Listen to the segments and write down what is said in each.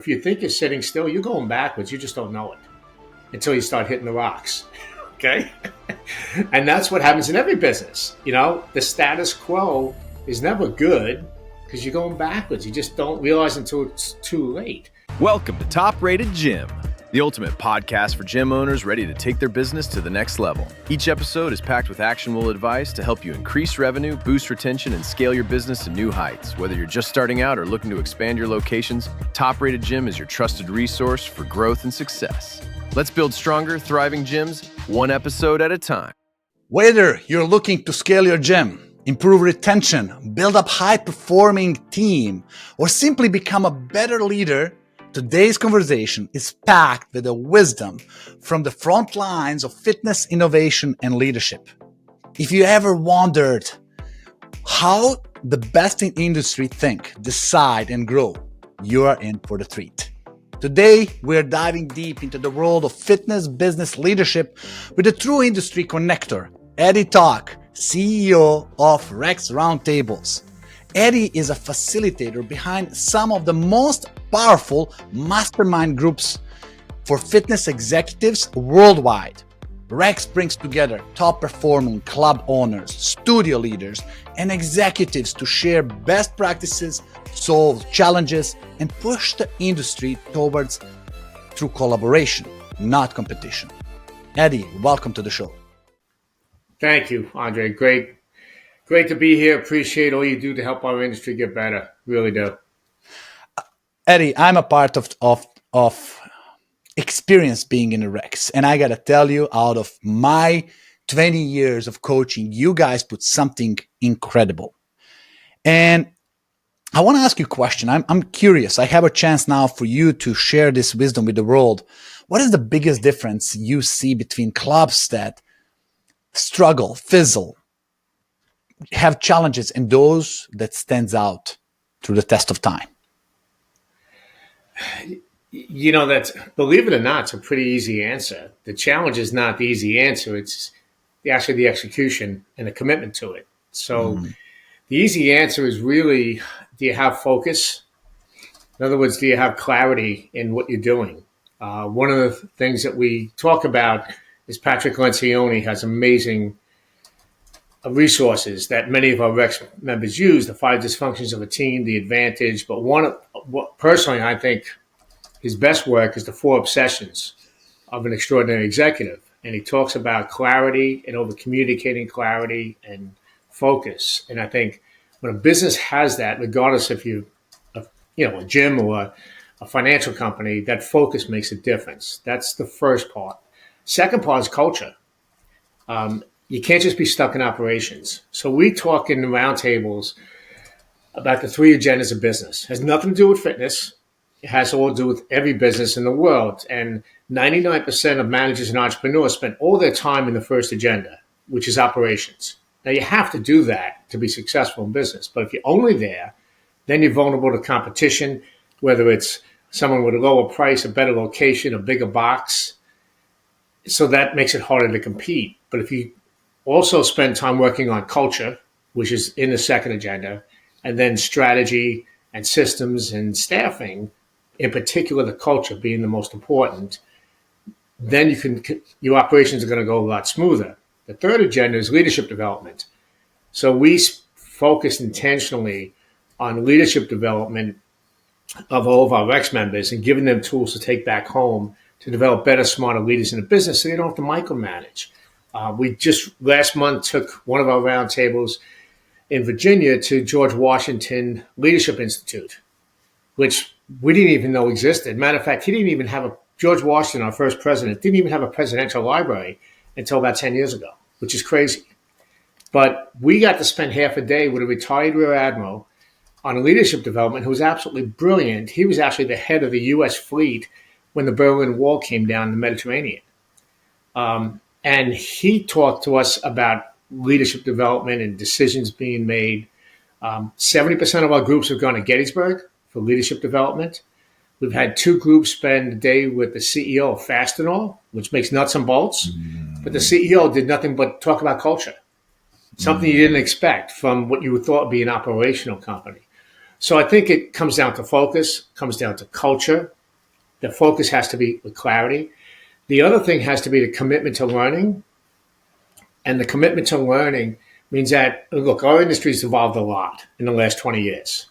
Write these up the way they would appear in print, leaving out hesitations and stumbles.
If you think you're sitting still, you're going backwards. You just don't know it until you start hitting the rocks. Okay? And that's what happens in every business. The status quo is never good because you're going backwards. You just don't realize until it's too late. Welcome to Top Rated Gym, the ultimate podcast for gym owners ready to take their business to the next level. Each episode is packed with actionable advice to help you increase revenue, boost retention, and scale your business to new heights. Whether you're just starting out or looking to expand your locations, Top Rated Gym is your trusted resource for growth and success. Let's build stronger, thriving gyms, one episode at a time. Whether you're looking to scale your gym, improve retention, build up high-performing team, or simply become a better leader, today's conversation is packed with the wisdom from the front lines of fitness, innovation, and leadership. If you ever wondered how the best in industry think, decide, and grow, you are in for the treat. Today, we're diving deep into the world of fitness business leadership with a true industry connector, Eddie Tock, CEO of Rex Roundtables. Eddie is a facilitator behind some of the most powerful mastermind groups for fitness executives worldwide. Rex brings together top-performing club owners, studio leaders, and executives to share best practices, solve challenges, and push the industry towards through collaboration, not competition. Eddie, welcome to the show. Thank you, Andre. Great to be here. Appreciate all you do to help our industry get better. Really do. Eddie, I'm a part of experience being in the Rex. And I got to tell you, out of my 20 years of coaching, you guys put something incredible. And I want to ask you a question. I'm curious. I have a chance now for you to share this wisdom with the world. What is the biggest difference you see between clubs that struggle, fizzle, have challenges, and those that stands out through the test of time? That's, believe it or not, it's a pretty easy answer. The challenge is not the easy answer. It's actually the execution and the commitment to it. So the easy answer is really, do you have focus? In other words, do you have clarity in what you're doing? One of the things that we talk about is Patrick Lencioni has amazing resources that many of our Rex members use, the 5 dysfunctions of a team, the advantage. But personally, I think his best work is the 4 obsessions of an extraordinary executive. And he talks about clarity and over-communicating clarity and focus. And I think when a business has that, regardless if you, a gym or a financial company, that focus makes a difference. That's the first part. Second part is culture. You can't just be stuck in operations. So we talk in the roundtables about the 3 agendas of business. It has nothing to do with fitness. It has all to do with every business in the world. And 99% of managers and entrepreneurs spend all their time in the first agenda, which is operations. Now, you have to do that to be successful in business. But if you're only there, then you're vulnerable to competition, whether it's someone with a lower price, a better location, a bigger box. So that makes it harder to compete. But if you also spend time working on culture, which is in the second agenda, and then strategy and systems and staffing, in particular the culture being the most important, then your operations are going to go a lot smoother. The third agenda is leadership development. So we focus intentionally on leadership development of all of our Rex members and giving them tools to take back home to develop better, smarter leaders in the business so they don't have to micromanage. We just last month took one of our roundtables in Virginia to George Washington Leadership Institute, which we didn't even know existed. Matter of fact, George Washington, our first president, didn't even have a presidential library until about 10 years ago, which is crazy. But we got to spend half a day with a retired Rear Admiral on leadership development who was absolutely brilliant. He was actually the head of the U.S. fleet when the Berlin Wall came down in the Mediterranean. And he talked to us about leadership development and decisions being made. 70% of our groups have gone to Gettysburg for leadership development. We've had 2 groups spend a day with the CEO of Fastenal, which makes nuts and bolts. But the CEO did nothing but talk about culture, something you didn't expect from what you thought would be an operational company. So I think it comes down to focus, comes down to culture. The focus has to be with clarity. The other thing has to be the commitment to learning. And the commitment to learning means that, look, our industry's evolved a lot in the last 20 years.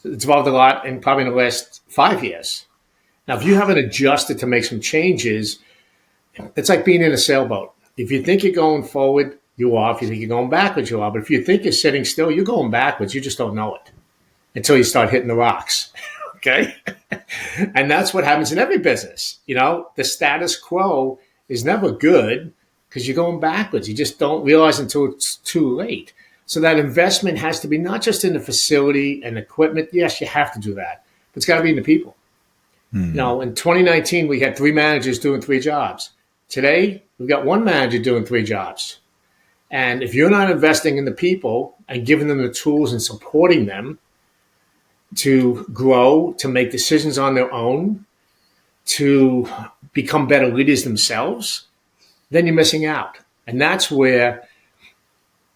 It's evolved a lot in probably in the last 5 years. Now, if you haven't adjusted to make some changes, it's like being in a sailboat. If you think you're going forward, you are. If you think you're going backwards, you are. But if you think you're sitting still, you're going backwards. You just don't know it until you start hitting the rocks. Okay? And that's what happens in every business. You know, the status quo is never good because you're going backwards. You just don't realize until it's too late. So that investment has to be not just in the facility and equipment. Yes, you have to do that. But it's got to be in the people. You know, in 2019, we had 3 managers doing 3 jobs. Today, we've got 1 manager doing 3 jobs. And if you're not investing in the people and giving them the tools and supporting them to grow, to make decisions on their own, to become better leaders themselves, then you're missing out. And that's where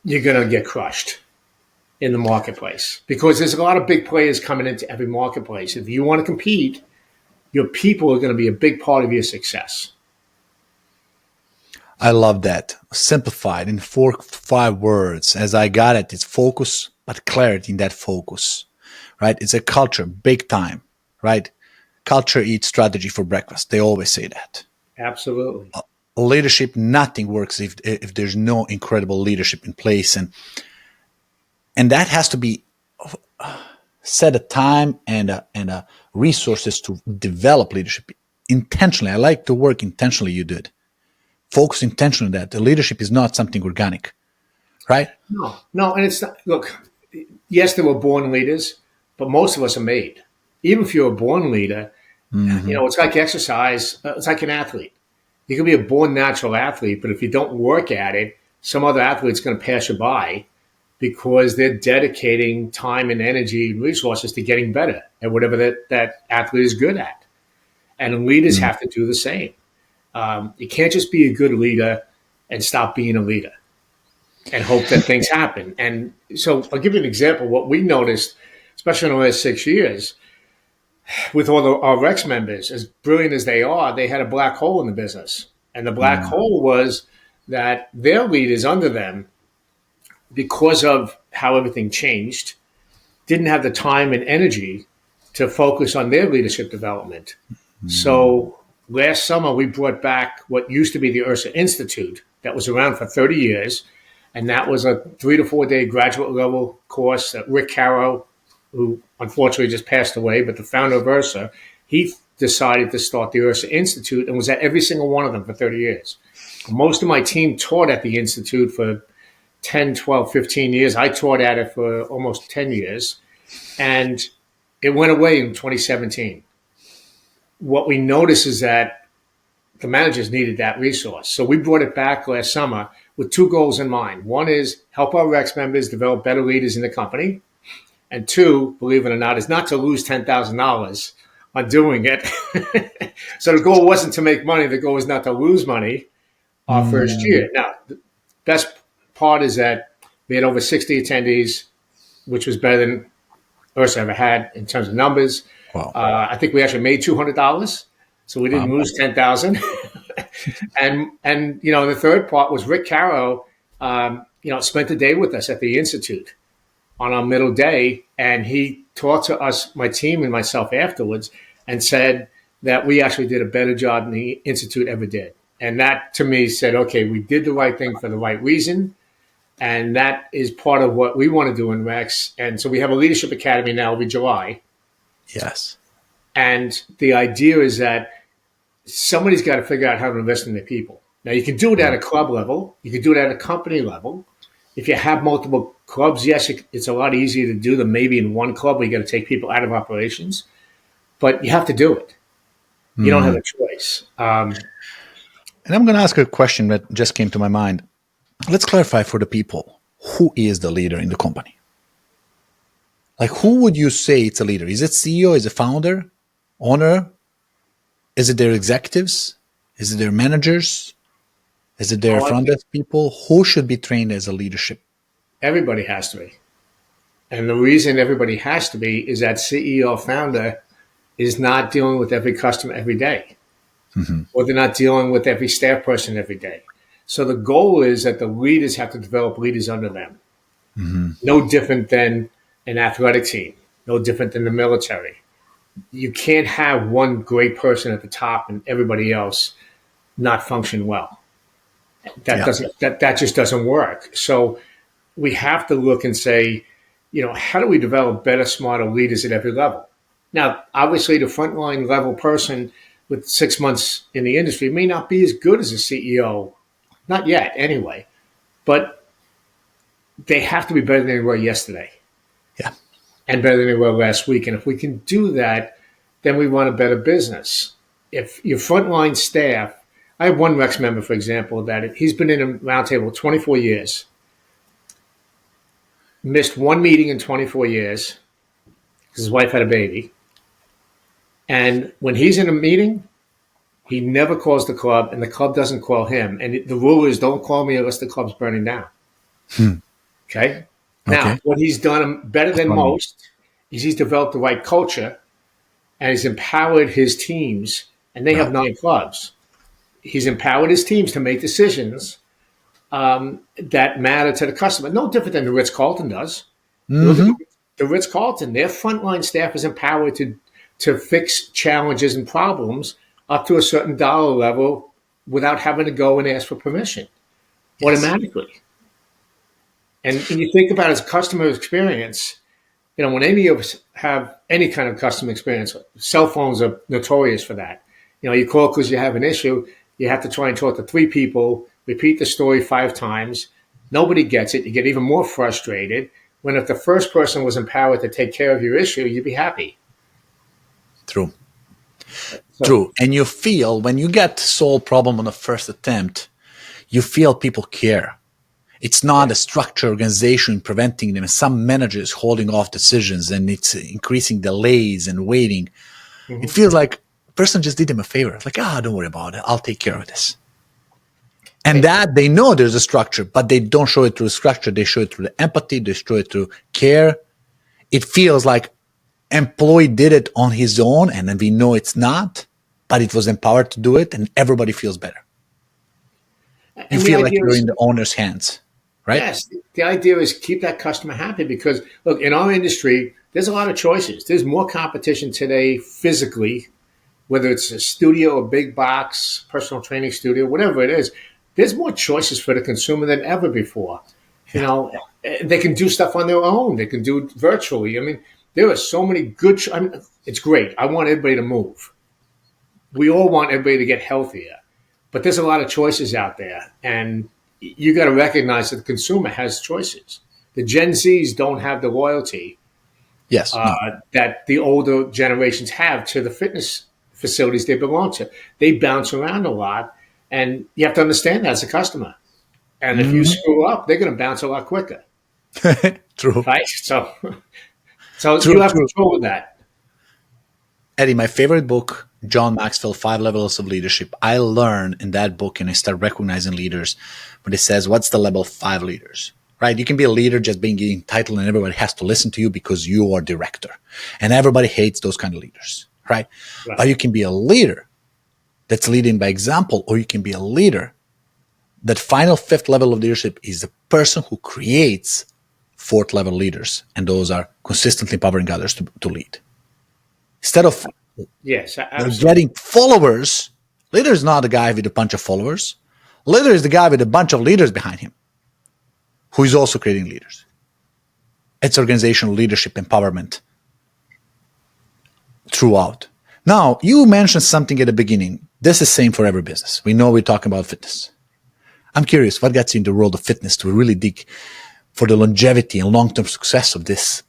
you're going to get crushed in the marketplace, because there's a lot of big players coming into every marketplace. If you want to compete, your people are going to be a big part of your success. I love that. Simplified in 4 to 5 words. As I got it, it's focus, but clarity in that focus, right? It's a culture, big time, right? Culture eats strategy for breakfast. They always say that. Absolutely. Leadership, nothing works if there's no incredible leadership in place. And that has to be set a time and resources to develop leadership intentionally. I like the work intentionally you did. Focus intentionally on that. The leadership is not something organic, right? No, and it's not. Look, yes, there were born leaders, but most of us are made. Even if you're a born leader, you know, it's like exercise. It's like an athlete. You can be a born natural athlete, but if you don't work at it, some other athlete's going to pass you by because they're dedicating time and energy and resources to getting better at whatever that athlete is good at. And leaders have to do the same. You can't just be a good leader and stop being a leader and hope that things happen. And so I'll give you an example. What we noticed, especially in the last 6 years, with all our Rex members, as brilliant as they are, they had a black hole in the business. And the black hole was that their leaders under them, because of how everything changed, didn't have the time and energy to focus on their leadership development. So last summer, we brought back what used to be the Ursa Institute that was around for 30 years. And that was a 3 to 4 day graduate level course that Rick Caro, who unfortunately just passed away, but the founder of Ursa, he decided to start the Ursa Institute and was at every single one of them for 30 years. Most of my team taught at the Institute for 10, 12, 15 years. I taught at it for almost 10 years. And it went away in 2017. What we noticed is that the managers needed that resource. So we brought it back last summer with 2 goals in mind. One is help our Rex members develop better leaders in the company. And 2, believe it or not, is not to lose $10,000 on doing it. So the goal wasn't to make money. The goal was not to lose money our first year. Now, the best part is that we had over 60 attendees, which was better than Ursa ever had in terms of numbers. Wow. I think we actually made $200, so we didn't lose $10,000. and you know, the third part was Rick Caro, you know, spent the day with us at the Institute on our middle day, and he talked to us, my team and myself afterwards, and said that we actually did a better job than the Institute ever did. And that to me said, okay, we did the right thing for the right reason. And that is part of what we want to do in Rex. And so we have a leadership academy now every July. Yes. And the idea is that somebody's got to figure out how to invest in their people. Now, you can do it at a club level. You can do it at a company level. If you have multiple clubs, yes, it's a lot easier to do than maybe in one club where you got to take people out of operations. But you have to do it. You don't have a choice. And I'm going to ask a question that just came to my mind. Let's clarify for the people, who is the leader in the company? Like, who would you say it's a leader? Is it CEO? Is it founder? Owner? Is it their executives? Is it their managers? Is it their front desk people? Who should be trained as a leadership? Everybody has to be. And the reason everybody has to be is that CEO founder is not dealing with every customer every day, or they're not dealing with every staff person every day. So the goal is that the leaders have to develop leaders under them. No different than an athletic team, no different than the military. You can't have one great person at the top and everybody else not function well. That just doesn't work. So we have to look and say, how do we develop better, smarter leaders at every level? Now, obviously, the frontline level person with 6 months in the industry may not be as good as a CEO, not yet anyway, but they have to be better than they were yesterday. Yeah. And better than they were last week. And if we can do that, then we run a better business. If your frontline staff, I have one Rex member, for example, that he's been in a roundtable 24 years, missed one meeting in 24 years because his wife had a baby. And when he's in a meeting, he never calls the club, and the club doesn't call him. And the rule is don't call me unless the club's burning down. Okay? Now, what he's done better than most is he's developed the right culture, and he's empowered his teams, and they have 9 clubs. He's empowered his teams to make decisions that matter to the customer. No different than the Ritz-Carlton does. The Ritz-Carlton, their frontline staff is empowered to fix challenges and problems up to a certain dollar level without having to go and ask for permission automatically. And you think about it as customer experience, when any of us have any kind of customer experience, cell phones are notorious for that. You call because you have an issue, you have to try and talk to 3 people, repeat the story 5 times. Nobody gets it. You get even more frustrated when if the first person was empowered to take care of your issue, you'd be happy. True. True. And you feel when you get to solve problem on the first attempt, you feel people care. It's not a structured organization preventing them. Some managers holding off decisions and it's increasing delays and waiting. It feels like a person just did them a favor. Like, don't worry about it. I'll take care of this. And that they know there's a structure, but they don't show it through the structure. They show it through the empathy. They show it through care. It feels like employee did it on his own, and then we know it's not, but it was empowered to do it, and everybody feels better. You feel like you're in the owner's hands, right? Yes. The idea is keep that customer happy because, look, in our industry, there's a lot of choices. There's more competition today physically, whether it's a studio, a big box, personal training studio, whatever it is. There's more choices for the consumer than ever before. They can do stuff on their own. They can do it virtually. I mean, there are so many good. It's great. I want everybody to move. We all want everybody to get healthier, but there's a lot of choices out there, and you got to recognize that the consumer has choices. The Gen Zs don't have the loyalty, that the older generations have to the fitness facilities they belong to. They bounce around a lot, and you have to understand that as a customer. And if you screw up, they're going to bounce a lot quicker. True. Right? So you have control of that. Eddie, my favorite book, John Maxwell, 5 Levels of Leadership. I learned in that book, and I start recognizing leaders when it says, what's the level of 5 leaders? Right? You can be a leader just being entitled and everybody has to listen to you because you are director. And everybody hates those kind of leaders, right? But you can be a leader that's leading by example, or you can be a leader. That final 5th level of leadership is the person who creates 4th level leaders. And those are consistently empowering others to lead. Instead of getting followers, leader is not the guy with a bunch of followers. Leader is the guy with a bunch of leaders behind him who is also creating leaders. It's organizational leadership empowerment throughout. Now, you mentioned something at the beginning. This is the same for every business. We know we're talking about fitness. I'm curious, what gets you in the world of fitness to really dig for the longevity and long-term success of this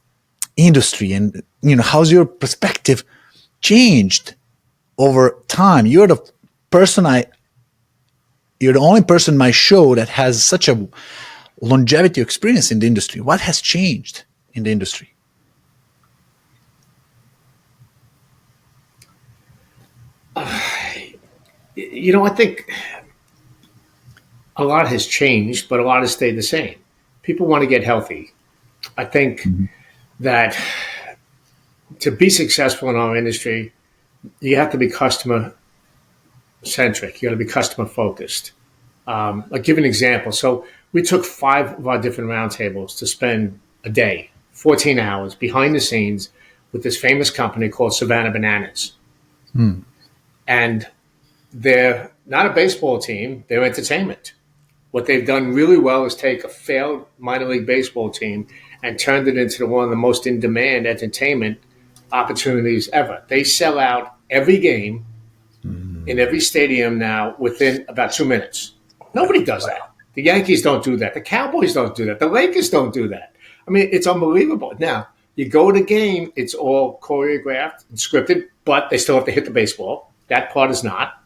industry? And, how's your perspective changed over time? You're the only person in my show that has such a longevity experience in the industry. What has changed in the industry? I think a lot has changed, but a lot has stayed the same. People want to get healthy. I think that to be successful in our industry, you have to be customer centric. You got to be customer focused. I'll give an example. So we took 5 of our different roundtables to spend a day, 14 hours behind the scenes with this famous company called Savannah Bananas. And they're not a baseball team, they're entertainment. What they've done really well is take a failed minor league baseball team and turned it into one of the most in-demand entertainment opportunities ever. They sell out every game in every stadium now within about 2 minutes. Nobody does that. The Yankees don't do that. The Cowboys don't do that. The Lakers don't do that. I mean, it's unbelievable. Now, you go to the game, it's all choreographed and scripted, but they still have to hit the baseball. That part is not.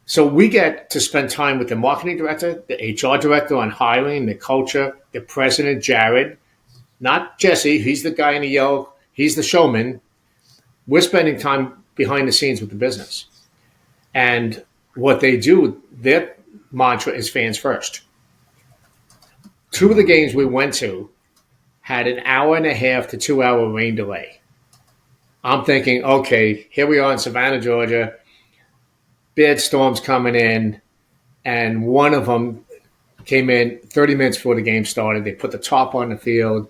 So we get to spend time with the marketing director, the HR director on hiring, the culture, the president, Jared, not Jesse. He's the guy in the yellow. He's the showman. We're spending time behind the scenes with the business. And what they do, their mantra is fans first. 2 of the games we went to had an hour and a half to 2 hour rain delay. I'm thinking, okay, here we are in Savannah, Georgia. Bad storms coming in, and one of them came in 30 minutes before the game started. They put the top on the field.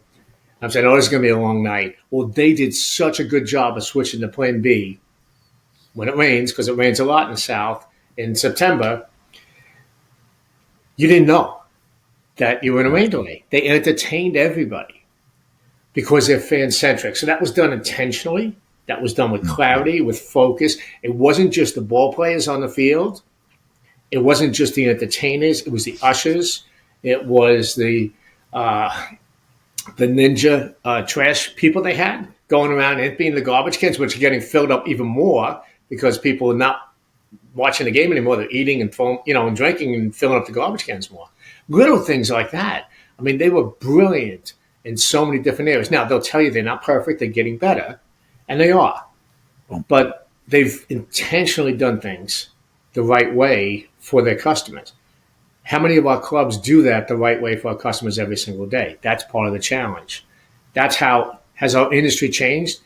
I'm saying, oh, this is going to be a long night. Well, they did such a good job of switching to plan B when it rains, because it rains a lot in the South in September. You didn't know that you were in a rain delay. They entertained everybody because they're fan-centric. So that was done intentionally. That was done with clarity, with focus. It wasn't just the ball players on the field. It wasn't just the entertainers. It was the ushers. It was the ninja trash people they had going around emptying the garbage cans, which are getting filled up even more because people are not watching the game anymore. They're eating and and drinking and filling up the garbage cans more. Little things like that. I mean, they were brilliant in so many different areas. Now, they'll tell you they're not perfect. They're getting better. And they are. But they've intentionally done things the right way for their customers. How many of our clubs do that the right way for our customers every single day? That's part of the challenge. That's how, has our industry changed?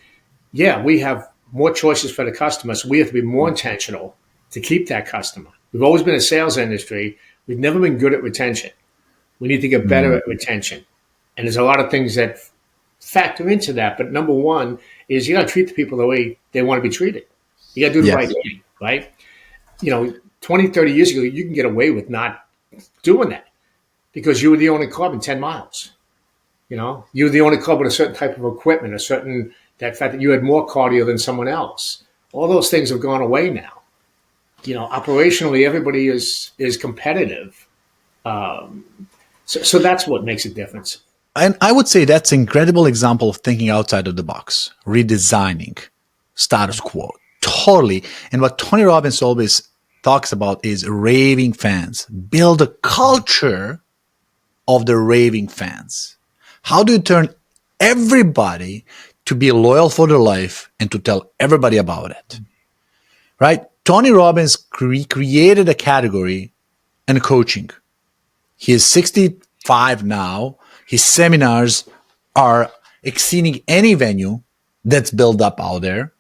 Yeah, we have more choices for the customer, so we have to be more intentional to keep that customer. We've always been a sales industry. We've never been good at retention. We need to get better at retention. And there's a lot of things that factor into that. But number one is you got to treat the people the way they want to be treated. You got to do the right thing, right? 20, 30 years ago, you can get away with not doing that because you were the only club in 10 miles. You were the only club with a certain type of equipment, that fact that you had more cardio than someone else. All those things have gone away now. Operationally, everybody is competitive. So that's what makes a difference. And I would say that's an incredible example of thinking outside of the box, redesigning status quo. Totally. And what Tony Robbins always talks about is raving fans. Build a culture of the raving fans. How do you turn everybody to be loyal for their life and to tell everybody about it? Right? Tony Robbins created a category in coaching. He is 65 now. His seminars are exceeding any venue that's built up out there,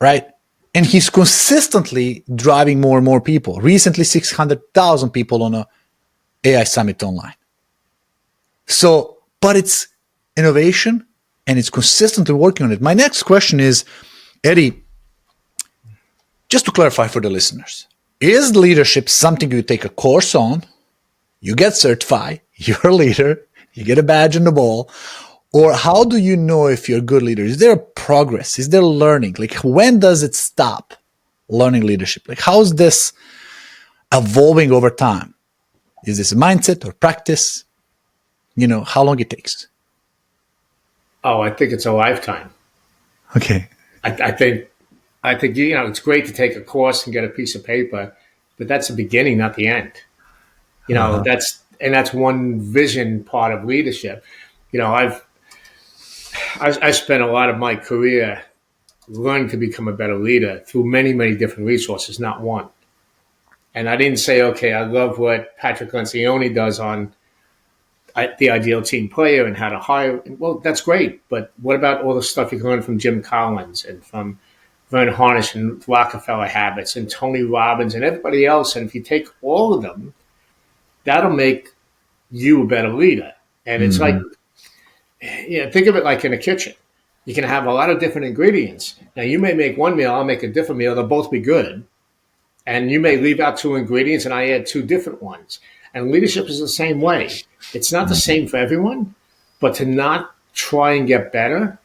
right? And he's consistently driving more and more people. Recently, 600,000 people on a AI Summit online. So, but it's innovation and it's consistently working on it. My next question is, Eddie, just to clarify for the listeners, is leadership something you take a course on, you get certified, you're a leader, you get a badge on the ball, or how do you know if you're a good leader? Is there a progress? Is there learning? Like, when does it stop learning leadership? Like, how is this evolving over time? Is this a mindset or practice? How long it takes? Oh, I think it's a lifetime. Okay. I think it's great to take a course and get a piece of paper, but that's the beginning, not the end. That's one vision part of leadership. I spent a lot of my career learning to become a better leader through many, many different resources, not one. And I didn't say, okay, I love what Patrick Lencioni does on the ideal team player and how to hire. Well, that's great. But what about all the stuff you can learn from Jim Collins and from Vern Harnish and Rockefeller Habits and Tony Robbins and everybody else? And if you take all of them, that'll make you a better leader. And it's like, think of it like in a kitchen. You can have a lot of different ingredients. Now, you may make one meal, I'll make a different meal. They'll both be good. And you may leave out 2 ingredients and I add 2 different ones. And leadership is the same way. It's not the same for everyone, but to not try and get better,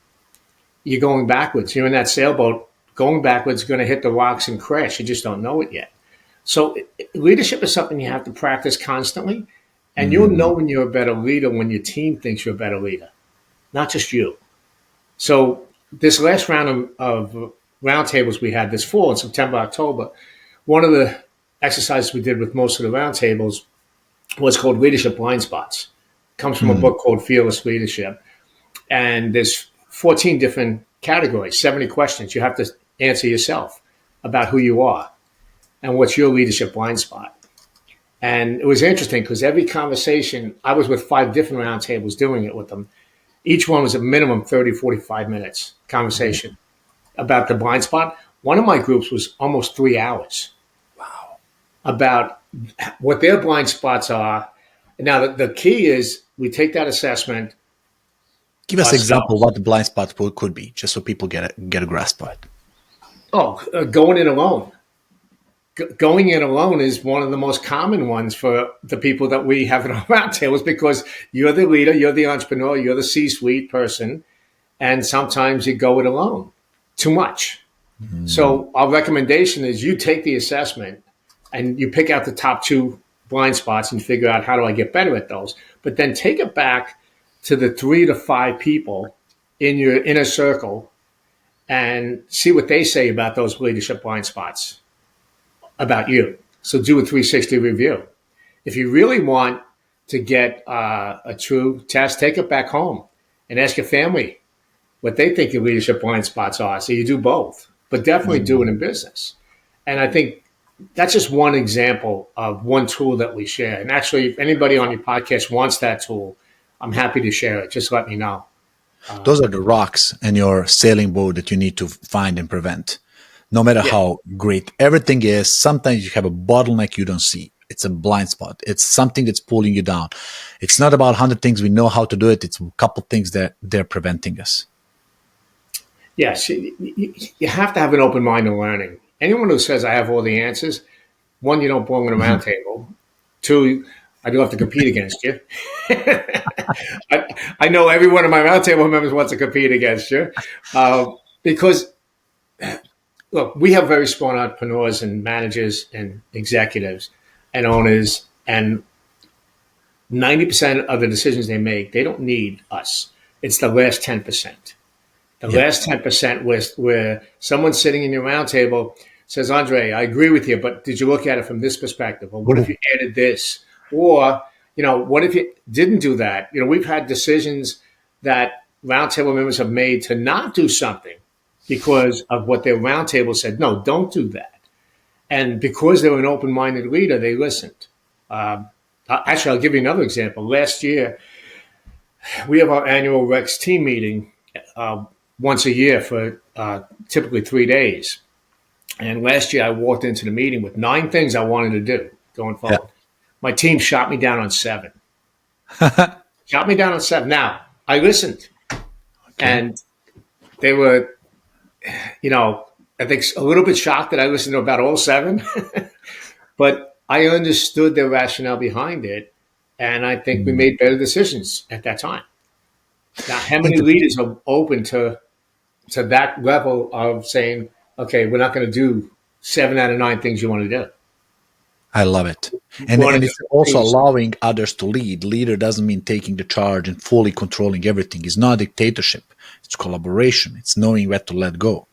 you're going backwards. You're in that sailboat, going backwards, going to hit the rocks and crash. You just don't know it yet. So leadership is something you have to practice constantly. And you'll know when you're a better leader when your team thinks you're a better leader, not just you. So this last round of roundtables we had this fall in September, October, one of the exercises we did with most of the roundtables was called Leadership Blind Spots. It comes from a book called Fearless Leadership. And there's 14 different categories, 70 questions you have to answer yourself about who you are and what's your leadership blind spot. And it was interesting because every conversation, I was with 5 different roundtables doing it with them. Each one was a minimum 30, 45 minutes conversation about the blind spot. One of my groups was almost 3 hours. Wow. About what their blind spots are. Now, the key is we take that assessment. Give us an example of what the blind spot could be, just so people get a grasp of it. Going in alone. Going in alone is one of the most common ones for the people that we have in our roundtables because you're the leader, you're the entrepreneur, you're the C-suite person, and sometimes you go it alone too much. So our recommendation is you take the assessment and you pick out the top 2 blind spots and figure out how do I get better at those. But then take it back to the 3 to 5 people in your inner circle and see what they say about those leadership blind spots about you. So do a 360 review. If you really want to get a true test, take it back home and ask your family what they think your leadership blind spots are. So you do both, but definitely do it in business. And I think that's just one example of one tool that we share. And actually, if anybody on your podcast wants that tool, I'm happy to share it. Just let me know. Those are the rocks in your sailing boat that you need to find and prevent. No matter how great everything is, sometimes you have a bottleneck you don't see. It's a blind spot. It's something that's pulling you down. It's not about 100 things we know how to do it. It's a couple things that they're preventing us. Yes, you have to have an open mind to learning. Anyone who says I have all the answers, 1, you don't belong in a round table. 2, I do have to compete against you. I know every one of my roundtable members wants to compete against you because, look, we have very smart entrepreneurs and managers and executives and owners, and 90% of the decisions they make, they don't need us. It's the last 10%. The last 10% where someone's sitting in your roundtable says, Andre, I agree with you, but did you look at it from this perspective? Or what if you added this? Or, what if you didn't do that? We've had decisions that roundtable members have made to not do something because of what their roundtable said. No, don't do that. And because they were an open-minded leader, they listened. Actually, I'll give you another example. Last year, we have our annual Rex team meeting once a year for typically 3 days. And last year, I walked into the meeting with 9 things I wanted to do going forward. Yeah. My team shot me down on 7. Shot me down on 7. Now, I listened. Okay. And they were, I think a little bit shocked that I listened to about all 7. But I understood their rationale behind it. And I think we made better decisions at that time. Now, how many leaders are open to that level of saying, okay, we're not going to do 7 out of 9 things you want to do? I love it. And it's also allowing others to lead. Leader doesn't mean taking the charge and fully controlling everything. It's not a dictatorship. It's collaboration. It's knowing where to let go.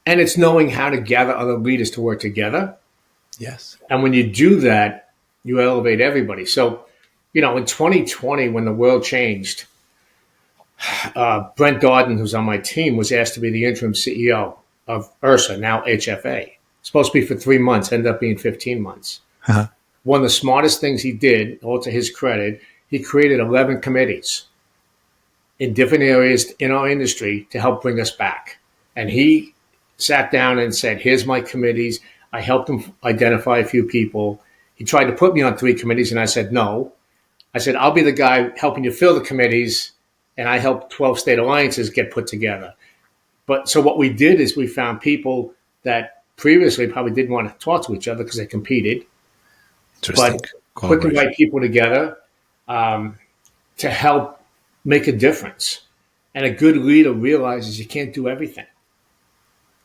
And it's knowing how to gather other leaders to work together. Yes. And when you do that, you elevate everybody. So, in 2020, when the world changed, Brent Darden, who's on my team, was asked to be the interim CEO of URSA, now HFA. Supposed to be for 3 months, ended up being 15 months. Uh-huh. one of the smartest things he did, all to his credit, he created 11 committees in different areas in our industry to help bring us back. And he sat down and said, here's my committees. I helped him identify a few people. He tried to put me on 3 committees, and I said, no. I said, I'll be the guy helping you fill the committees, and I helped 12 state alliances get put together. But so what we did is we found people that previously probably didn't want to talk to each other because they competed, but put the right people together to help make a difference. And a good leader realizes you can't do everything.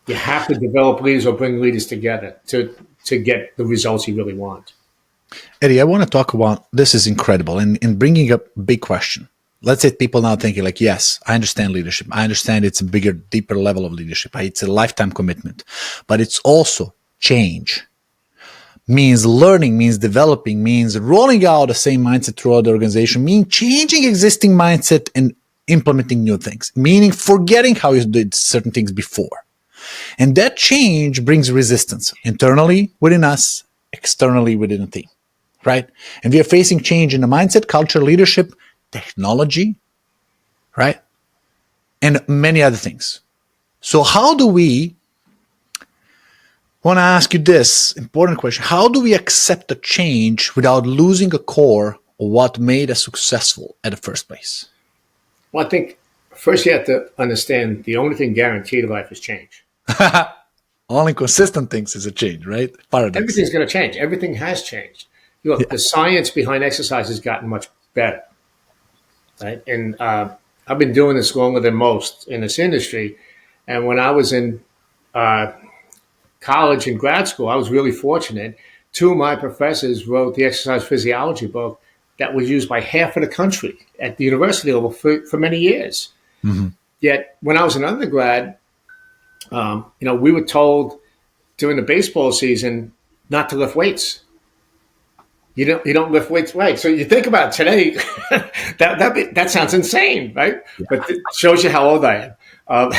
You have to develop leaders or bring leaders together to get the results you really want. Eddie, I want to talk about, this is incredible, and in bringing up a big question. Let's say people now thinking like, yes, I understand leadership. I understand it's a bigger, deeper level of leadership. It's a lifetime commitment, but it's also change. Means learning, means developing, means rolling out the same mindset throughout the organization, means changing existing mindset and implementing new things, meaning forgetting how you did certain things before. And that change brings resistance internally within us, externally within a team, right? And we are facing change in the mindset, culture, leadership, technology, right? And many other things. So how do we, I want to ask you this important question. How do we accept a change without losing a core of what made us successful at the first place? Well, I think first you have to understand the only thing guaranteed in life is change. Only consistent things is a change, right? Paradox. Everything's going to change. Everything has changed. Look, the science behind exercise has gotten much better, right? And I've been doing this longer than most in this industry. And when I was in college and grad school, I was really fortunate. 2 of my professors wrote the exercise physiology book that was used by half of the country at the university level for many years. Mm-hmm. Yet when I was an undergrad, we were told during the baseball season not to lift weights. You don't lift weights, right? So you think about it today, that sounds insane, right? Yeah. But it shows you how old I am.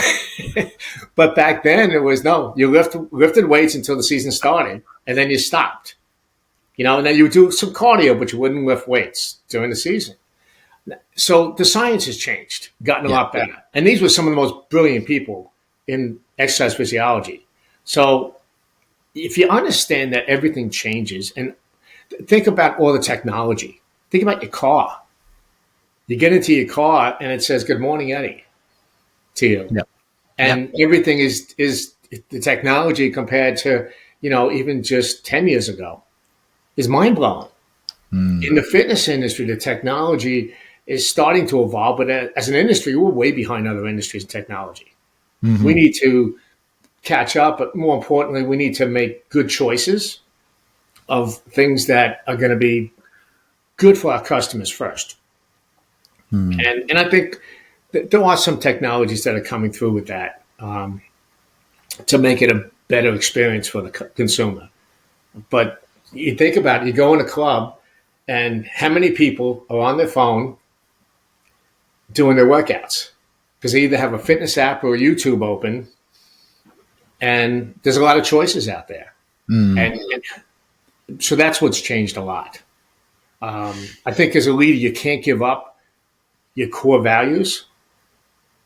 But back then it was no. You lifted weights until the season started, and then you stopped. And then you would do some cardio, but you wouldn't lift weights during the season. So the science has changed, gotten a lot better, and these were some of the most brilliant people in exercise physiology. So if you understand that everything changes, and think about all the technology. Think about your car. You get into your car and it says, "Good morning, Eddie," to you. Yep. And everything is the technology compared to, even just 10 years ago is mind-blowing. In the fitness industry, the technology is starting to evolve, but as an industry, we're way behind other industries in technology. Mm-hmm. We need to catch up, but more importantly, we need to make good choices of things that are going to be good for our customers first. And I think that there are some technologies that are coming through with that to make it a better experience for the consumer. But you think about it, you go in a club and how many people are on their phone doing their workouts? Because they either have a fitness app or a YouTube open, and there's a lot of choices out there. And so that's what's changed a lot. I think as a leader, you can't give up your core values,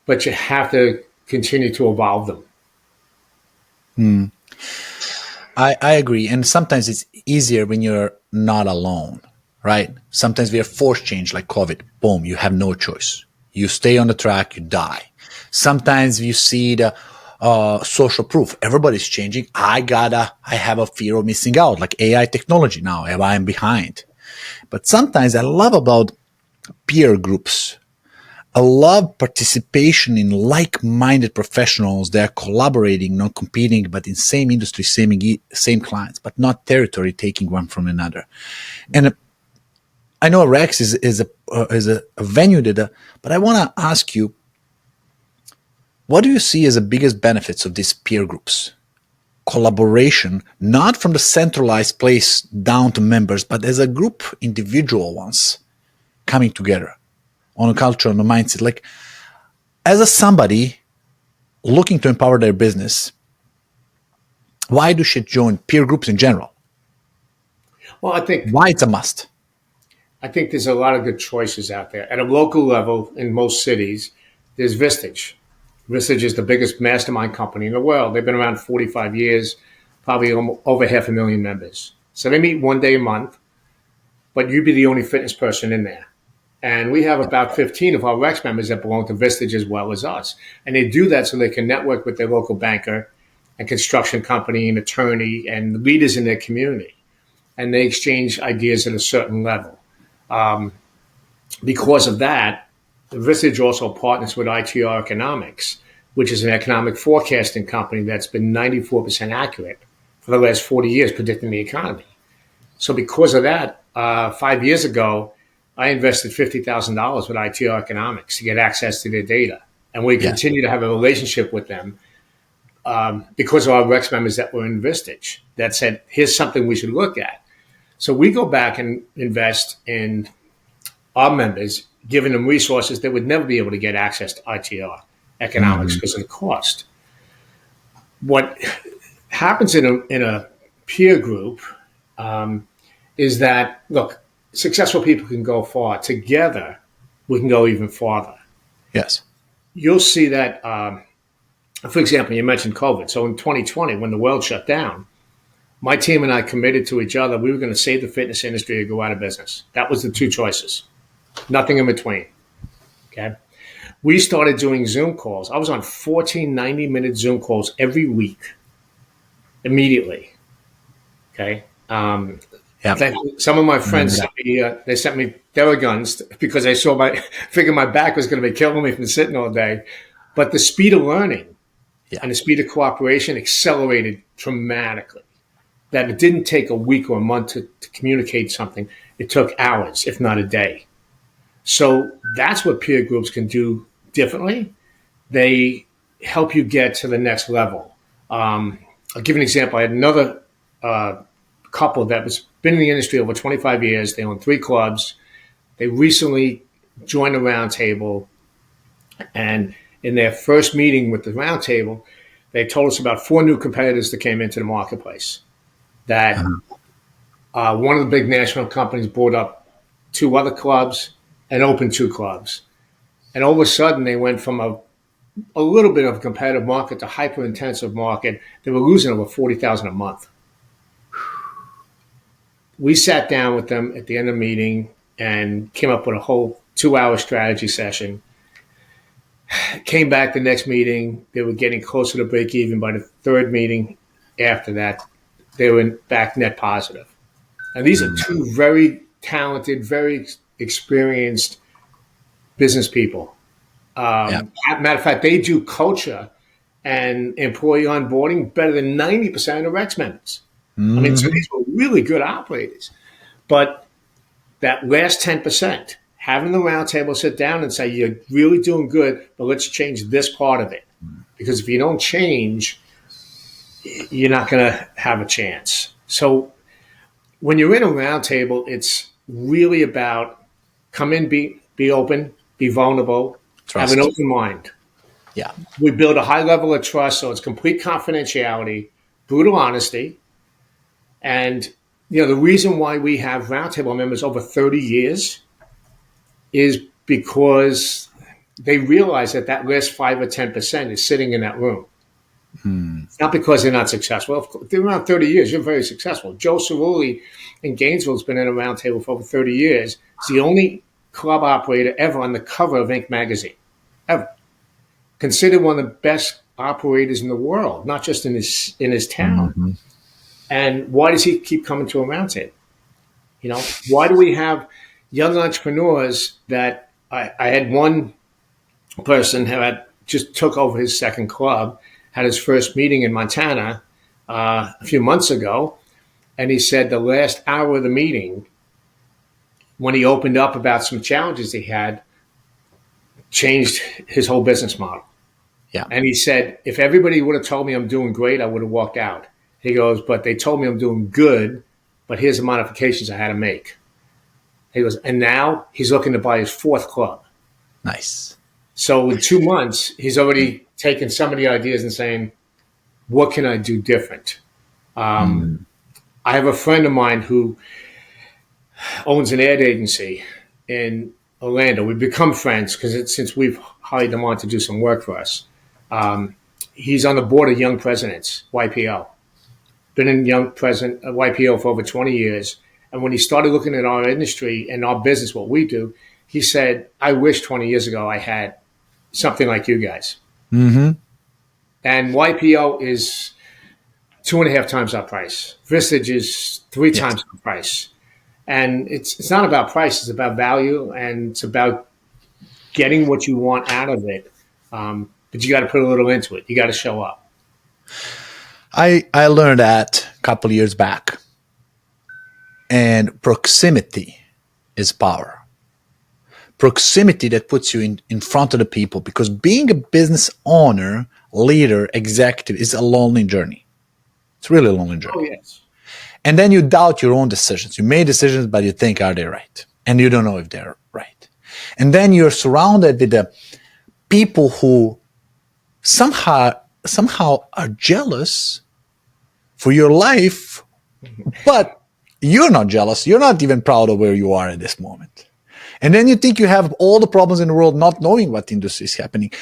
but you have to continue to evolve them. I agree. And sometimes it's easier when you're not alone, right? Sometimes we are forced change like COVID. Boom, you have no choice. You stay on the track, you die. Sometimes you see the social proof. Everybody's changing. I have a fear of missing out, like AI technology now. I'm behind. But sometimes I love about peer groups. I love participation in like-minded professionals. They're collaborating, not competing, but in same industry, same clients, but not territory taking one from another. And I know Rex is a venue but I want to ask you, what do you see as the biggest benefits of these peer groups? Collaboration, not from the centralized place down to members, but as a group, individual ones coming together on a culture, on a mindset. Like, as somebody looking to empower their business, why do you should join peer groups in general? Well, Why it's a must? I think there's a lot of good choices out there. At a local level, in most cities, there's Vistage. Vistage is the biggest mastermind company in the world. They've been around 45 years, probably over 500,000 members. So they meet one day a month, but you'd be the only fitness person in there. And we have about 15 of our Rex members that belong to Vistage as well as us. And they do that so they can network with their local banker and construction company and attorney and leaders in their community. And they exchange ideas at a certain level. Because of that, Vistage also partners with ITR Economics, which is an economic forecasting company that's been 94% accurate for the last 40 years predicting the economy. So because of that, 5 years ago, I invested $50,000 with ITR Economics to get access to their data. And we continue to have a relationship with them because of our Rex members that were in Vistage that said, here's something we should look at. So we go back and invest in our members, giving them resources that would never be able to get access to ITR Economics because of the cost. What happens in a peer group is that, look, successful people can go far. Together, we can go even farther. Yes. You'll see that, for example, you mentioned COVID. So in 2020, when the world shut down, my team and I committed to each other, we were going to save the fitness industry or go out of business. That was the two choices. Nothing in between. Okay. We started doing Zoom calls. I was on 14 90-minute Zoom calls every week, immediately. Okay. Some of my friends sent me Theraguns because they figured my back was going to be killing me from sitting all day. But the speed of learning and the speed of cooperation accelerated dramatically. That it didn't take a week or a month to communicate something. It took hours, if not a day. So that's what peer groups can do differently. They help you get to the next level. I'll give an example. I had another couple that was been in the industry over 25 years. They own 3 clubs. They recently joined the Roundtable. And in their first meeting with the Roundtable, they told us about 4 new competitors that came into the marketplace. That one of the big national companies bought up 2 other clubs and opened 2 clubs. And all of a sudden, they went from a little bit of a competitive market to hyper-intensive market. They were losing over $40,000 a month. We sat down with them at the end of the meeting and came up with a whole 2-hour strategy session. Came back the next meeting. They were getting closer to break even. By the 3rd meeting after that, they were back net positive. And these are 2 very talented, very experienced business people. Matter of fact, they do culture and employee onboarding better than 90% of the Rex members. I mean, so these were really good operators. But that last 10%, having the Roundtable sit down and say, you're really doing good, but let's change this part of it. Because if you don't change, you're not going to have a chance. So when you're in a Roundtable, it's really about come in, be open, be vulnerable, trust. Have an open mind. Yeah. We build a high level of trust, so it's complete confidentiality, brutal honesty. And, the reason why we have Roundtable members over 30 years is because they realize that last 5 or 10% is sitting in that room. It's not because they're not successful. If they're around 30 years, you're very successful. Joe Cerulli in Gainesville has been in a Roundtable for over 30 years. He's the only club operator ever on the cover of Inc. magazine, ever. Considered one of the best operators in the world, not just in his town. And why does he keep coming to a Roundtable? Why do we have young entrepreneurs that I had one person who had just took over his 2nd club, had his first meeting in Montana a few months ago, and he said the last hour of the meeting, when he opened up about some challenges he had, changed his whole business model. Yeah. And he said, if everybody would have told me I'm doing great, I would have walked out. He goes, but they told me I'm doing good, but here's the modifications I had to make. He goes, and now he's looking to buy his 4th club. Nice. So in 2 months, he's already taken some of the ideas and saying, what can I do different? I have a friend of mine who owns an ad agency in Orlando. We've become friends because since we've hired him on to do some work for us. He's on the board of Young Presidents, YPO. Been in YPO for over 20 years. And when he started looking at our industry and our business, what we do, he said, I wish 20 years ago I had something like you guys. Mm-hmm. And YPO is 2.5 times our price. Vistage is 3 times the price. And it's not about price. It's about value, and it's about getting what you want out of it. But you got to put a little into it. You got to show up. I learned that a couple of years back. And proximity is power. Proximity that puts you in front of the people, because being a business owner, leader, executive is a lonely journey. It's really a lonely journey. Oh, yes. And then you doubt your own decisions. You made decisions, but you think, are they right? And you don't know if they're right. And then you're surrounded with the people who somehow are jealous for your life, but you're not jealous. You're not even proud of where you are at this moment. And then you think you have all the problems in the world, not knowing what industry is happening.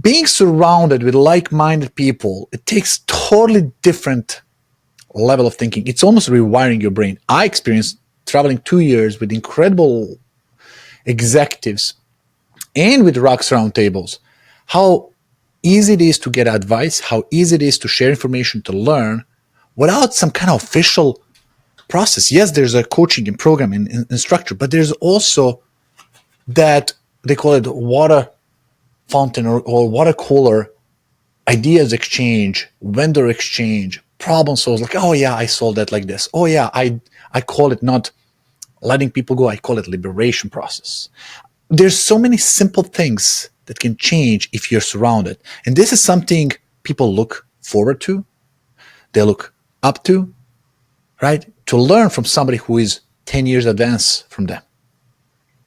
Being surrounded with like-minded people, it takes totally different level of thinking. It's almost rewiring your brain. I experienced traveling 2 years with incredible executives and with Rex Roundtables, how easy it is to get advice, how easy it is to share information, to learn without some kind of official process. Yes, there's a coaching and program and structure, but there's also that, they call it water fountain or water cooler, ideas exchange, vendor exchange, problem solves. Like, oh yeah, I solved that like this. Oh yeah, I call it not letting people go. I call it liberation process. There's so many simple things that can change if you're surrounded. And this is something people look forward to. They look up to, right? To learn from somebody who is 10 years advanced from them.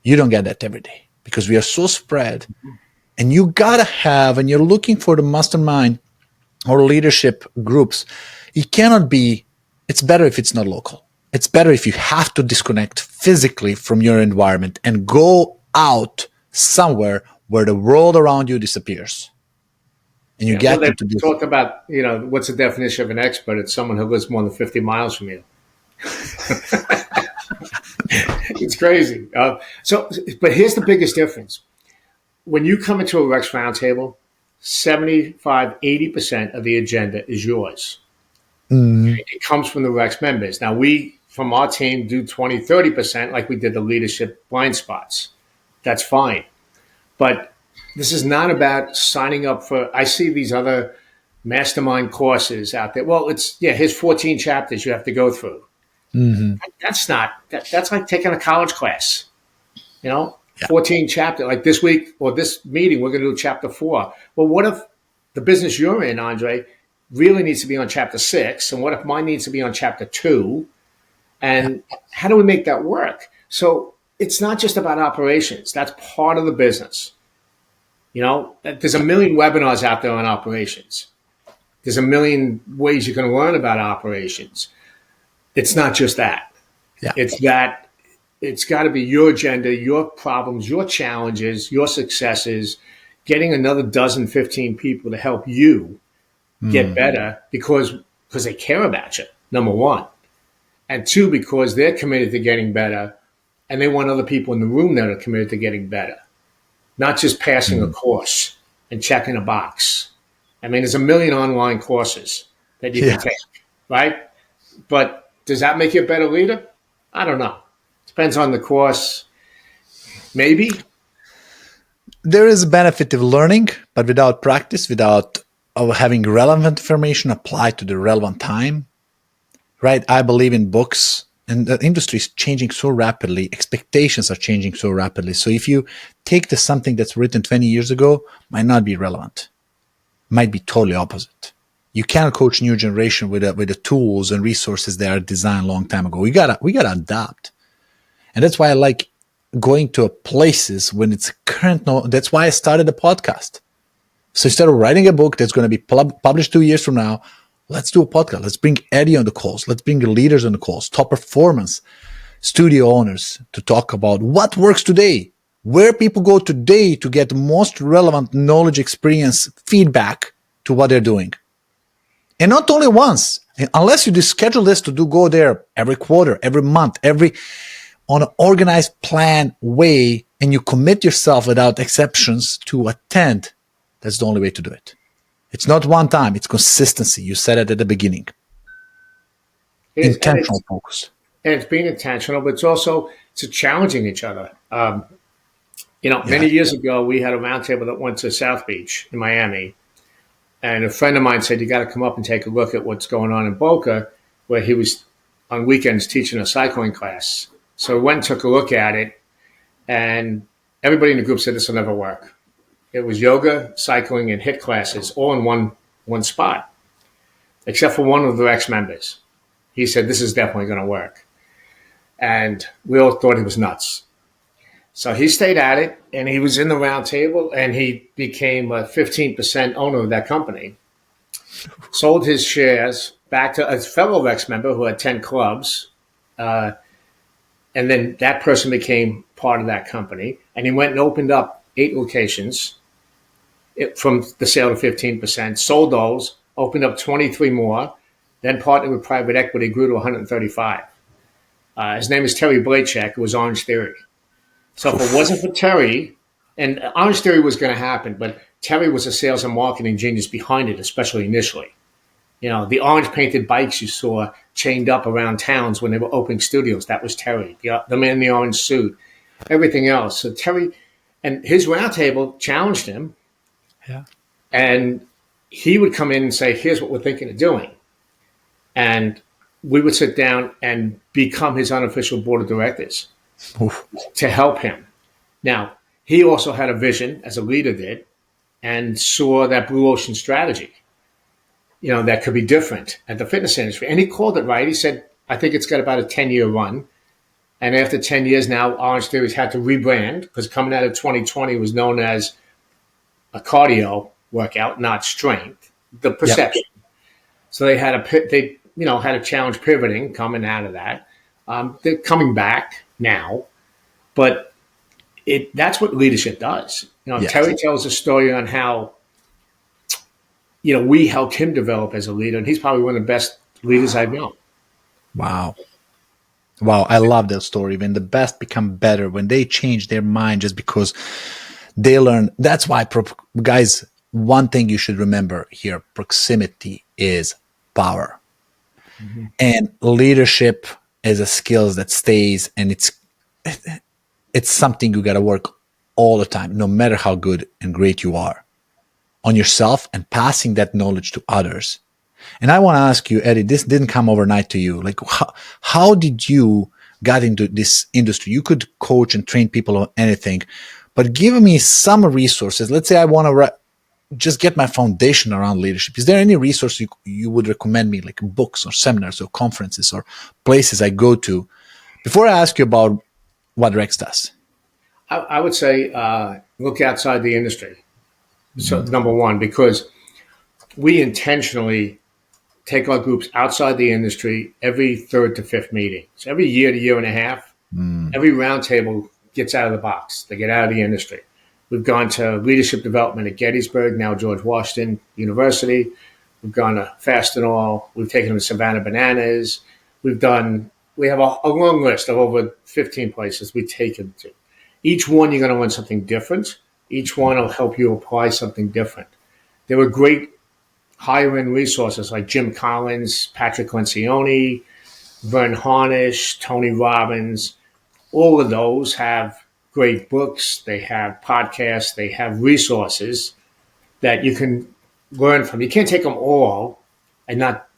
You don't get that every day because we are so spread. And you gotta have, and you're looking for the mastermind or leadership groups, it cannot be, it's better if it's not local. It's better if you have to disconnect physically from your environment and go out somewhere where the world around you disappears. And you get to do talk about, what's the definition of an expert? It's someone who lives more than 50 miles from you. It's crazy. But here's the biggest difference. When you come into a Rex Roundtable, 75, 80% of the agenda is yours. Mm. It comes from the Rex members. Now, we, from our team, do 20, 30% like we did the leadership blind spots. That's fine. But this is not about signing up for, I see these other mastermind courses out there. Well, here's 14 chapters you have to go through. Mm-hmm. That's like taking a college class, 14 chapter, like this week or this meeting, we're going to do chapter 4. Well, what if the business you're in, Andre, really needs to be on chapter 6? And what if mine needs to be on chapter 2? And how do we make that work? So it's not just about operations. That's part of the business. There's a million webinars out there on operations. There's a million ways you can learn about operations. It's not just that. Yeah. It's got to be your agenda, your problems, your challenges, your successes, getting another 12, 15 people to help you get better because they care about you, number one. And 2, because they're committed to getting better and they want other people in the room that are committed to getting better, not just passing a course and checking a box. I mean, there's a million online courses that you can take, right? But does that make you a better leader? I don't know. Depends on the course. Maybe. There is a benefit of learning, but without practice, without having relevant information applied to the relevant time, right? I believe in books, and the industry is changing so rapidly. Expectations are changing so rapidly. So if you take something that's written 20 years ago, might not be relevant. Might be totally opposite. You can't coach new generation with the tools and resources that are designed a long time ago. We gotta adapt. And that's why I like going to places when it's current. That's why I started the podcast. So instead of writing a book that's going to be published 2 years from now, let's do a podcast. Let's bring Eddie on the calls. Let's bring the leaders on the calls, top performance. studio owners to talk about what works today, where people go today to get most relevant knowledge, experience, feedback to what they're doing. And not only once, unless you schedule this to go there every quarter, every month, on an organized plan way, and you commit yourself without exceptions to attend, that's the only way to do it. It's not one time, it's consistency. You said it at the beginning. Intentional focus. And it's being intentional, but it's challenging each other. Many years ago, we had a roundtable that went to South Beach in Miami. And a friend of mine said, you got to come up and take a look at what's going on in Boca, where he was on weekends teaching a cycling class. So I went and took a look at it, and everybody in the group said this will never work. It was yoga, cycling, and HIIT classes all in one spot, except for one of the Rex members. He said, this is definitely going to work. And we all thought he was nuts. So he stayed at it, and he was in the round table, and he became a 15% owner of that company. Sold his shares back to a fellow Rex member who had 10 clubs. And then that person became part of that company. And he went and opened up 8 locations from the sale of 15%, sold those, opened up 23 more, then partnered with private equity, grew to 135. His name is Terry Blachek, who was Orange Theory. So if it wasn't for Terry, and Orange Theory was going to happen, but Terry was a sales and marketing genius behind it, especially initially. The orange painted bikes you saw chained up around towns when they were opening studios, that was Terry. The man in the orange suit, everything else. So Terry and his roundtable challenged him. Yeah. And he would come in and say, here's what we're thinking of doing. And we would sit down and become his unofficial board of directors. Oof. To help him. Now, he also had a vision, as a leader did, and saw that blue ocean strategy, that could be different at the fitness industry. And he called it right. He said, I think it's got about a 10-year run. And after 10 years now, Orange Theory's had to rebrand, because coming out of 2020 was known as a cardio workout, not strength, the perception. Yep. So they had a challenge pivoting coming out of that. They're coming back now, but that's what leadership does. Yes. Terry tells a story on how, we helped him develop as a leader, and he's probably one of the best leaders I've known. Wow. I love that story. When the best become better, when they change their mind just because they learn. That's why, guys, one thing you should remember here, proximity is power. Mm-hmm. And leadership is a skill that stays, and it's something you got to work all the time, no matter how good and great you are, on yourself and passing that knowledge to others. And I want to ask you, Eddie, this didn't come overnight to you. Like, how did you get into this industry? You could coach and train people on anything, but give me some resources. Let's say I want to just get my foundation around leadership. Is there any resource you would recommend me, like books or seminars or conferences or places I go to, before I ask you about what Rex does? I would say look outside the industry. So number one, because we intentionally take our groups outside the industry every 3rd to 5th meeting. So every year to year and a half, every roundtable gets out of the box. They get out of the industry. We've gone to leadership development at Gettysburg, now George Washington University. We've gone to Fastenal. We've taken them to Savannah Bananas. We have a long list of over 15 places we take them to. Each one, you're going to learn something different. Each one will help you apply something different. There were great higher-end resources like Jim Collins, Patrick Lencioni, Vern Harnish, Tony Robbins. All of those have great books. They have podcasts. They have resources that you can learn from. You can't take them all and not.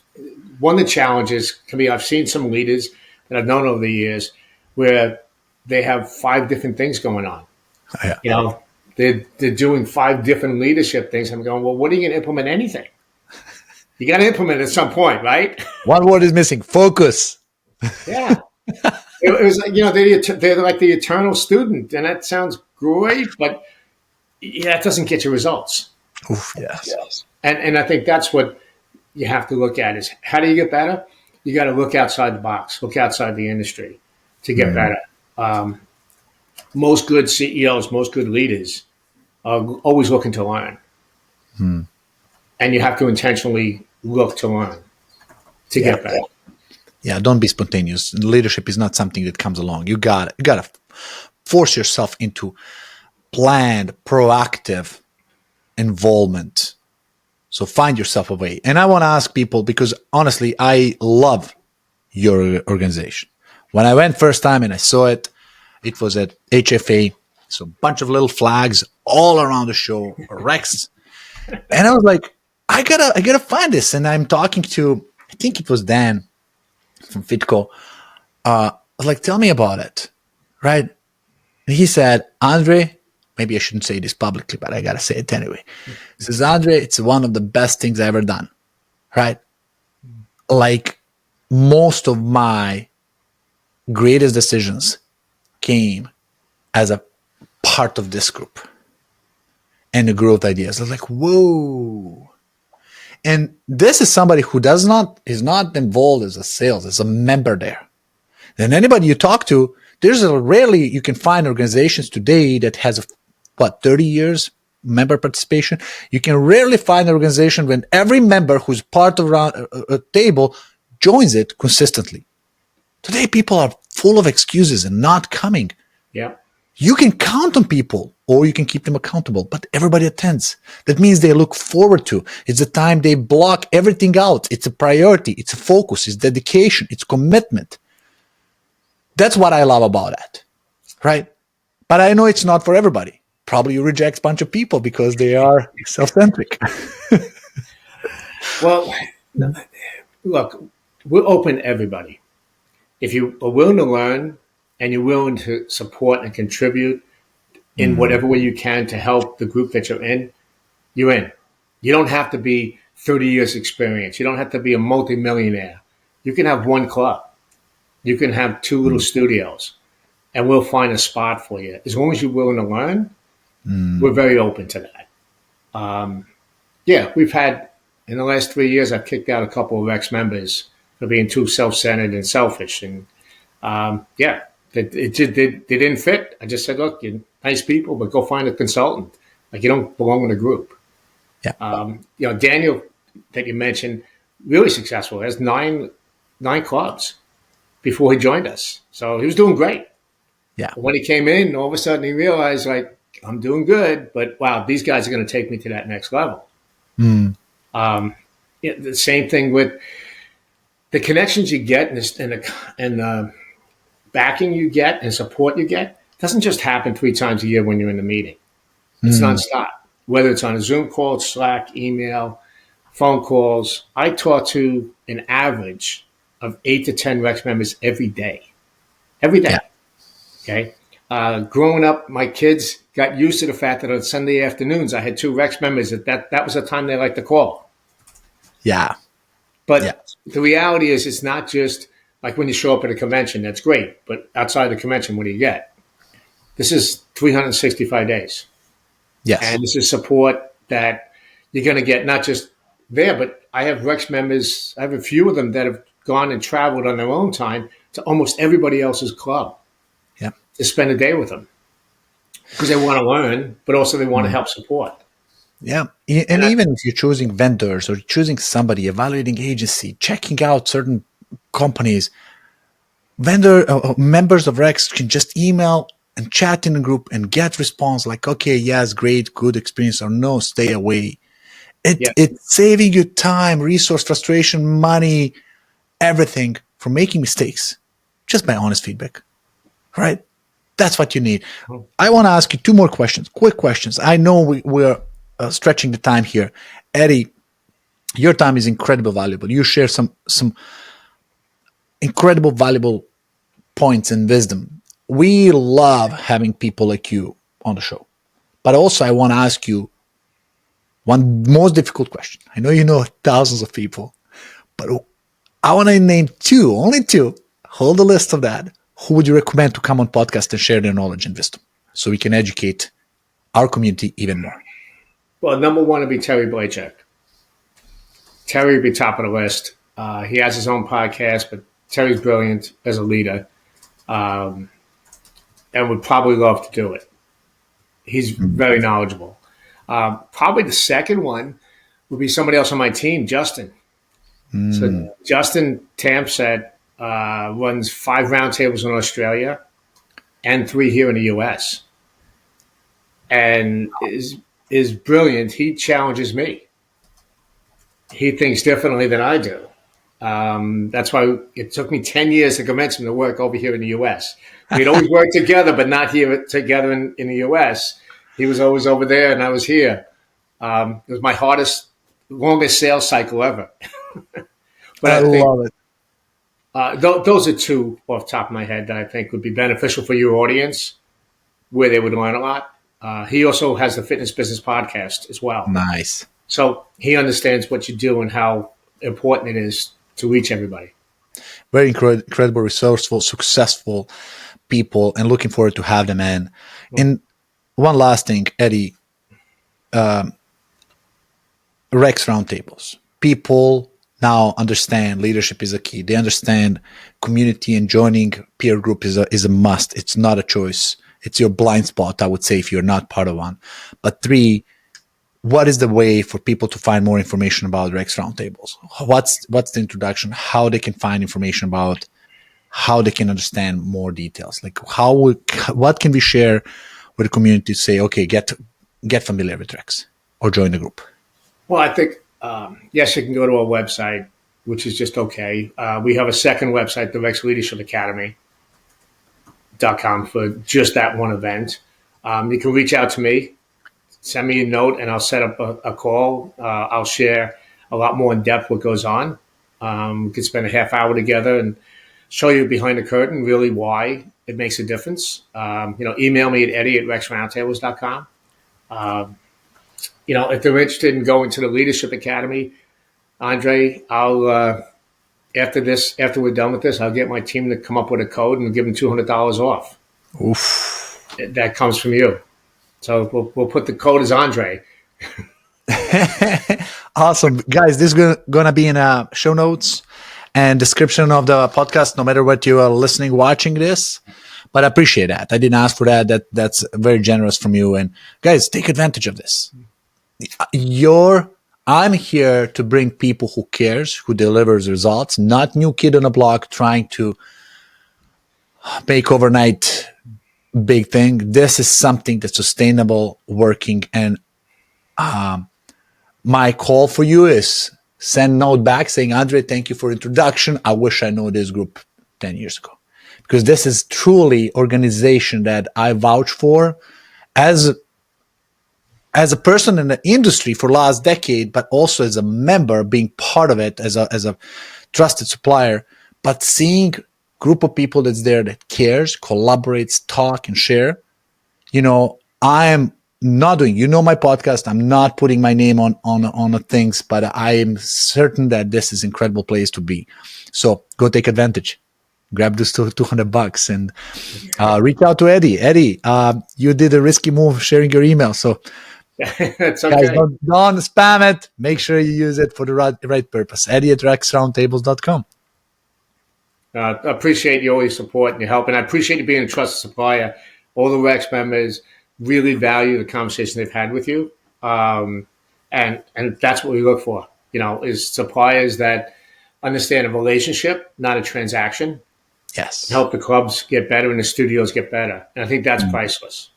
One of the challenges can be, I've seen some leaders that I've known over the years where they have 5 different things going on. Yeah. They're doing 5 different leadership things. I'm going, well, what are you going to implement anything? You got to implement it at some point, right? One word is missing: focus. Yeah. It was like, they're like the eternal student, and that sounds great, but it doesn't get you results. Oof, yes. And I think that's what you have to look at is, how do you get better? You got to look outside the box, look outside the industry. to get better. Most good CEOs, most good leaders are always looking to learn. And you have to intentionally look to learn to get better. Yeah, don't be spontaneous. Leadership is not something that comes along. You gotta force yourself into planned, proactive involvement. So find yourself a way. And I want to ask people, because honestly, I love your organization. When I went first time and I saw it, it was at HFA. So a bunch of little flags all around the show, Rex. And I was like, I gotta find this. And I'm talking to, I think it was Dan from Fitco. I was like, tell me about it. Right. And he said, Andre, maybe I shouldn't say this publicly, but I got to say it anyway. He says, Andre, it's one of the best things I've ever done. Right. Like most of my greatest decisions came as a part of this group and the growth ideas. I was like, whoa. And this is somebody who is not involved as a sales, as a member there. And anybody you talk to, rarely you can find organizations today that has 30 years member participation. You can rarely find an organization when every member who's part of a table joins it consistently. Today, people are full of excuses and not coming. Yeah. You can count on people or you can keep them accountable, but everybody attends. That means they look forward to. It's the time they block everything out. It's a priority. It's a focus. It's dedication. It's commitment. That's what I love about it, right? But I know it's not for everybody. Probably you reject a bunch of people because they are self-centric. Well, look, we're open to everybody. If you are willing to learn and you're willing to support and contribute in whatever way you can to help the group that you're in, you're in. You don't have to be 30 years experience. You don't have to be a multimillionaire. You can have one club. You can have two little studios, and we'll find a spot for you. As long as you're willing to learn, we're very open to that. We've had, in the last 3 years, I've kicked out a couple of ex-members for being too self-centered and selfish. And they didn't fit. I just said, look, you're nice people, but go find a consultant. Like, you don't belong in a group. Yeah. Daniel, that you mentioned, really successful. Has nine clubs before he joined us. So he was doing great. Yeah. But when he came in, all of a sudden he realized, like, I'm doing good, but wow, these guys are going to take me to that next level. The same thing with the connections you get and the backing you get and support you get doesn't just happen 3 times a year when you're in the meeting. It's nonstop. Whether it's on a Zoom call, Slack, email, phone calls. I talk to an average of 8 to 10 Rex members every day. Every day. Yeah. Okay. Growing up, my kids got used to the fact that on Sunday afternoons, I had 2 Rex members that was the time they like to call. Yeah. But the reality is, it's not just like when you show up at a convention, that's great. But outside the convention, what do you get? This is 365 days. Yes. And this is support that you're going to get not just there, but I have Rex members, I have a few of them that have gone and traveled on their own time to almost everybody else's club to spend a day with them because they want to learn, but also they want to help support. Yeah. And even if you're choosing vendors or choosing somebody, evaluating agency, checking out certain companies, members of Rex can just email and chat in a group and get response like, okay, yes, great, good experience, or no, stay away. It's saving you time, resource, frustration, money, everything from making mistakes just by honest feedback, right? That's what you need. I want to ask you 2 more questions, quick questions. I know we're stretching the time here. Eddie, your time is incredibly valuable. You share some incredible valuable points and wisdom. We love having people like you on the show. But also I want to ask you one most difficult question. I know you know thousands of people, but I want to name 2, only 2. Hold a list of that. Who would you recommend to come on podcast and share their knowledge and wisdom so we can educate our community even more? Well, number 1 would be Terry Blachek. Terry would be top of the list. He has his own podcast, but Terry's brilliant as a leader. and would probably love to do it. He's very knowledgeable. Probably the second one would be somebody else on my team, Justin. So Justin Tampset runs 5 roundtables in Australia and 3 here in the U.S. and is brilliant. He challenges me. He thinks differently than I do. That's why it took me 10 years to convince him to work over here in the U.S. We'd always worked together, but not here together in the U.S. He was always over there, and I was here. It was my longest sales cycle ever. But I love it. Those are 2 off the top of my head that I think would be beneficial for your audience, where they would learn a lot. He also has the Fitness Business Podcast as well. Nice. So he understands what you do and how important it is to reach everybody. Very incredible, resourceful, successful people, and looking forward to have them in. And one last thing, Eddie, Rex Roundtables. People now understand leadership is a key. They understand community and joining peer group is a must. It's not a choice. It's your blind spot, I would say, if you're not part of one. But 3, what is the way for people to find more information about Rex Roundtables? What's the introduction? How they can find information about how they can understand more details? Like what can we share with the community to say, okay, get familiar with Rex or join the group? Well, I think, yes, you can go to our website, which is just okay. We have a second website, the Rex Leadership Academy.com, for just that one event. You can reach out to me. Send me a note, and I'll set up a call. I'll share a lot more in depth what goes on. We could spend a half hour together and show you behind the curtain really why it makes a difference. Email me at eddie@rexroundtables.com. If they're interested in going to the Leadership Academy, Andre, I'll after we're done with this, I'll get my team to come up with a code and give them $200 off. Oof. That comes from you. So we'll put the code as Andre. Awesome. Guys, this is going to be in show notes and description of the podcast, no matter what you are listening, watching this. But I appreciate that. I didn't ask for that. That's very generous from you. And guys, take advantage of this. I'm here to bring people who cares, who delivers results, not new kid on the block trying to make overnight big thing. This is something that's sustainable, working, and my call for you is send note back saying, Andre, thank you for introduction. I wish I knew this group 10 years ago, because this is truly organization that I vouch for as a person in the industry for last decade, but also as a member, being part of it as a trusted supplier, but seeing group of people that's there that cares, collaborates, talk, and share. I am not doing, my podcast. I'm not putting my name on the things, but I am certain that this is an incredible place to be. So go take advantage. Grab this $200 and reach out to Eddie. Eddie, you did a risky move sharing your email. So it's okay. Guys, don't spam it. Make sure you use it for the right purpose. Eddie@rexroundtables.com. I appreciate all your support and your help, and I appreciate you being a trusted supplier. All the Rex members really value the conversation they've had with you, and that's what we look for. Is suppliers that understand a relationship, not a transaction. Yes, help the clubs get better and the studios get better, and I think that's priceless.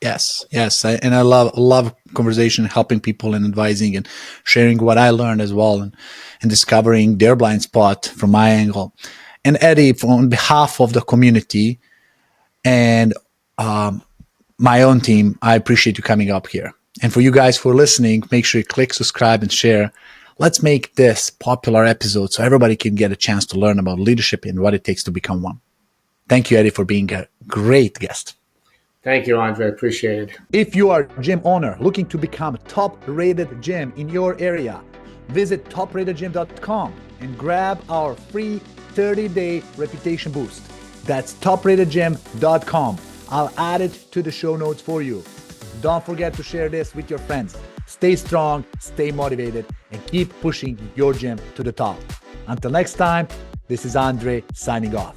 Yes, and I love conversation, helping people and advising and sharing what I learned as well, and discovering their blind spot from my angle. And Eddie, on behalf of the community and my own team, I appreciate you coming up here. And for you guys who are listening, make sure you click subscribe and share. Let's make this popular episode so everybody can get a chance to learn about leadership and what it takes to become one. Thank you, Eddie, for being a great guest. Thank you, Andre. Appreciate it. If you are a gym owner looking to become a top-rated gym in your area, visit topratedgym.com and grab our free 30-day reputation boost. That's topratedgym.com. I'll add it to the show notes for you. Don't forget to share this with your friends. Stay strong, stay motivated, and keep pushing your gym to the top. Until next time, this is Andre signing off.